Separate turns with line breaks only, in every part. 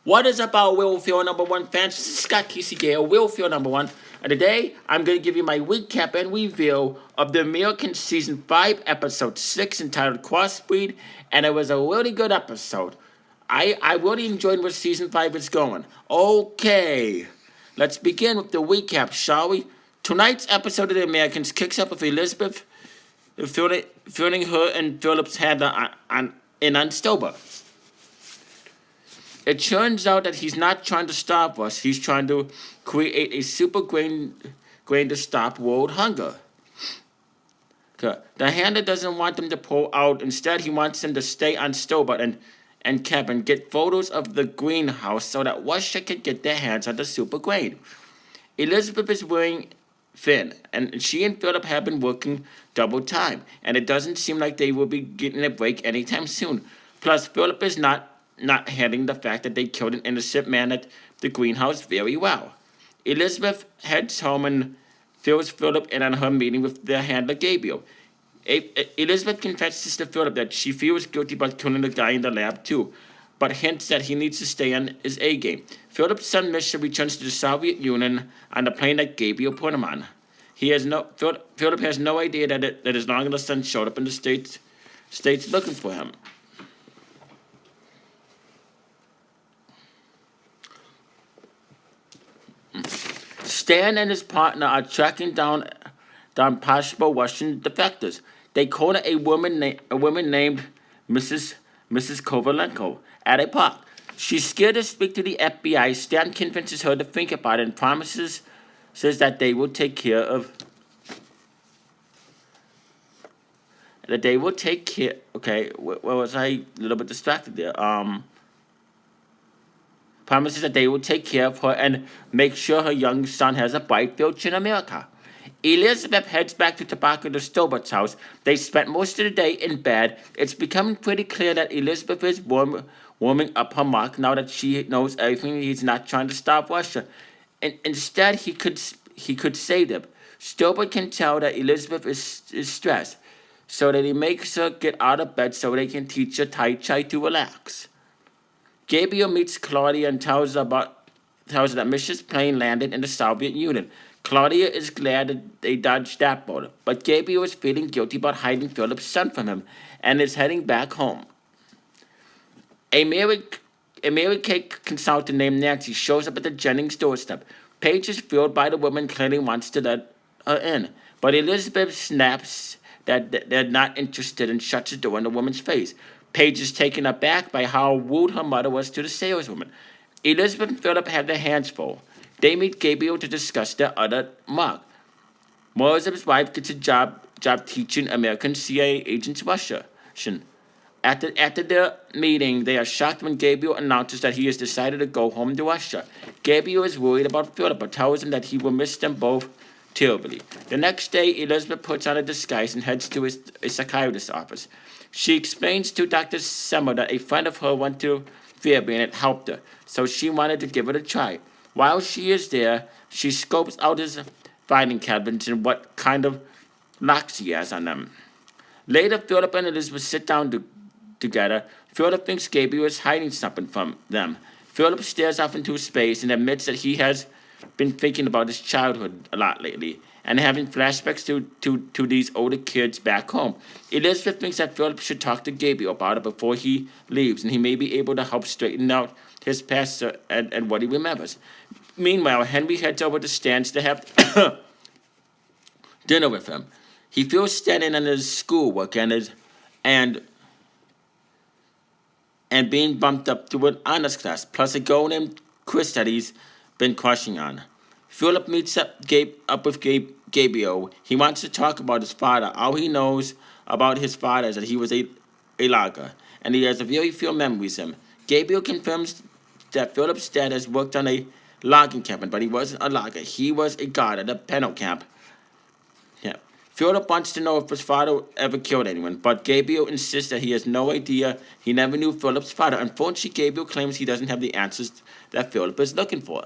What is up, our Willfield number one fans? This is Scott Casey Gale, Willfield number one. And today, I'm going to give you my recap and review of the American Season 5, Episode 6, entitled Crossbreed. And it was a really good episode. I really enjoyed where Season 5 is going. Okay, let's begin with the recap, shall we? Tonight's episode of The Americans kicks up with Elizabeth filling her and Philip's hand in Unstober. It turns out that he's not trying to stop us. He's trying to create a super grain to stop world hunger. Okay. The handler doesn't want them to pull out. Instead, he wants them to stay on Stobart and Kevin get photos of the greenhouse so that Russia can get their hands on the super grain. Elizabeth is wearing thin, and she and Philip have been working double time, and it doesn't seem like they will be getting a break anytime soon. Plus, Philip is not handling the fact that they killed an innocent man at the greenhouse very well. Elizabeth heads home and fills Philip in on her meeting with their handler Gabriel. Elizabeth confesses to Philip that she feels guilty about killing the guy in the lab too, but hints that he needs to stay on his A game. Philip's son Misha returns to the Soviet Union on the plane that Gabriel put him on. Philip has no idea that his long lost son showed up in the states looking for him. Stan and his partner are tracking down possible Russian defectors. They corner a woman named Mrs. Kovalenko at a park. She's scared to speak to the FBI. Stan convinces her to think about it and says that they will take care of. That they will take care. Okay, where was I? A little bit distracted there. Promises that they will take care of her and make sure her young son has a bright future in America. Elizabeth heads back to Tobacco de Stobart's house. They spent most of the day in bed. It's becoming pretty clear that Elizabeth is warming up her mark now that she knows everything. He's not trying to stop Russia. And instead, he could save them. Stobart can tell that Elizabeth is stressed, so that he makes her get out of bed so they can teach her Tai Chi to relax. Gabriel meets Claudia and tells her that Misha's plane landed in the Soviet Union. Claudia is glad that they dodged that bullet, but Gabriel is feeling guilty about hiding Philip's son from him and is heading back home. A Mary Kay consultant named Nancy shows up at the Jennings doorstep. Paige is thrilled by the woman clearly wants to let her in, but Elizabeth snaps that they're not interested and shuts the door in the woman's face. Paige is taken aback by how rude her mother was to the saleswoman. Elizabeth and Philip have their hands full. They meet Gabriel to discuss their other mug. Morozev's wife gets a job teaching American CIA agents Russian. After their meeting, they are shocked when Gabriel announces that he has decided to go home to Russia. Gabriel is worried about Philip, but tells him that he will miss them both terribly. The next day, Elizabeth puts on a disguise and heads to a psychiatrist's office. She explains to Dr. Semmer that a friend of her went to therapy and it helped her, so she wanted to give it a try. While she is there, she scopes out his filing cabinets and what kind of locks he has on them. Later, Philip and Elizabeth sit down together. Philip thinks Gabriel is hiding something from them. Philip stares off into space and admits that he has been thinking about his childhood a lot lately and having flashbacks to these older kids back home. Elizabeth thinks that Philip should talk to Gabriel about it before he leaves, and he may be able to help straighten out his past and what he remembers. Meanwhile, Henry heads over to Stan's to have dinner with him. He feels standing on his schoolwork and being bumped up to an honors class, plus a girl named Chris that he's been crushing on. Philip meets up with Gabriel. He wants to talk about his father. All he knows about his father is that he was a logger, and he has very few memories of him. Gabriel confirms that Philip's dad has worked on a logging camp, but he wasn't a logger. He was a guard at a penal camp. Yeah. Philip wants to know if his father ever killed anyone, but Gabriel insists that he has no idea. He never knew Philip's father. Unfortunately, Gabriel claims he doesn't have the answers that Philip is looking for.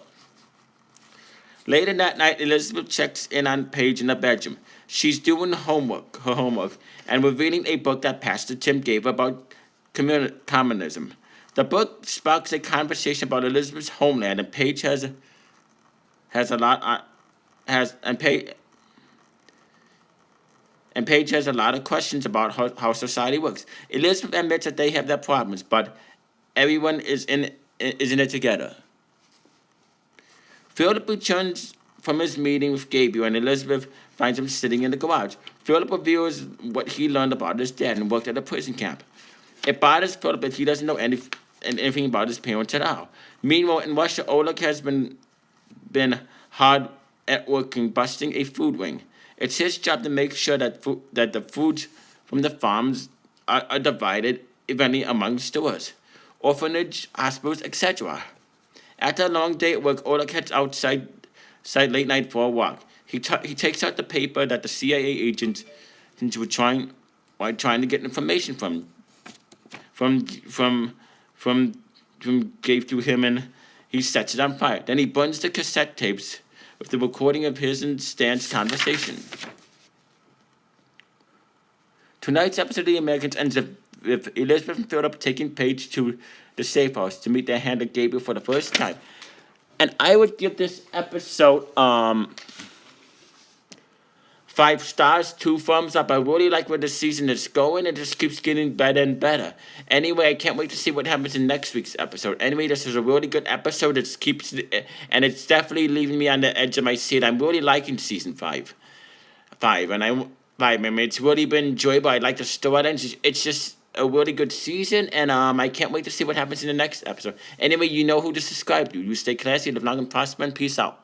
Later that night, Elizabeth checks in on Paige in the bedroom. She's doing her homework, and we're reading a book that Pastor Tim gave about communism. The book sparks a conversation about Elizabeth's homeland, and Paige has a lot has and Paige has a lot of questions about how society works. Elizabeth admits that they have their problems, but everyone is in it together. Philip returns from his meeting with Gabriel, and Elizabeth finds him sitting in the garage. Philip reveals what he learned about his dad and worked at a prison camp. It bothers Philip that he doesn't know anything about his parents at all. Meanwhile, in Russia, Oleg has been hard at working busting a food ring. It's his job to make sure that the foods from the farms are divided evenly among stores, orphanage, hospitals, etc. After a long day at work, Oleg heads outside late night for a walk. He takes out the paper that the CIA agents were trying to get information gave to him, and he sets it on fire. Then he burns the cassette tapes with the recording of his and Stan's conversation. Tonight's episode of The Americans ends with Elizabeth and Philip taking Paige to the safe house to meet their handler Gabriel for the first time. And I would give this episode 5 stars, 2 thumbs up. I really like where the season is going. It just keeps getting better and better. Anyway, I can't wait to see what happens in next week's episode. Anyway, this is a really good episode. And it's definitely leaving me on the edge of my seat. I'm really liking season 5. I mean, it's really been enjoyable. I like the storyline. It's just a really good season, and I can't wait to see what happens in the next episode. Anyway, you know who to subscribe to. You stay classy, live long and prosper, and peace out.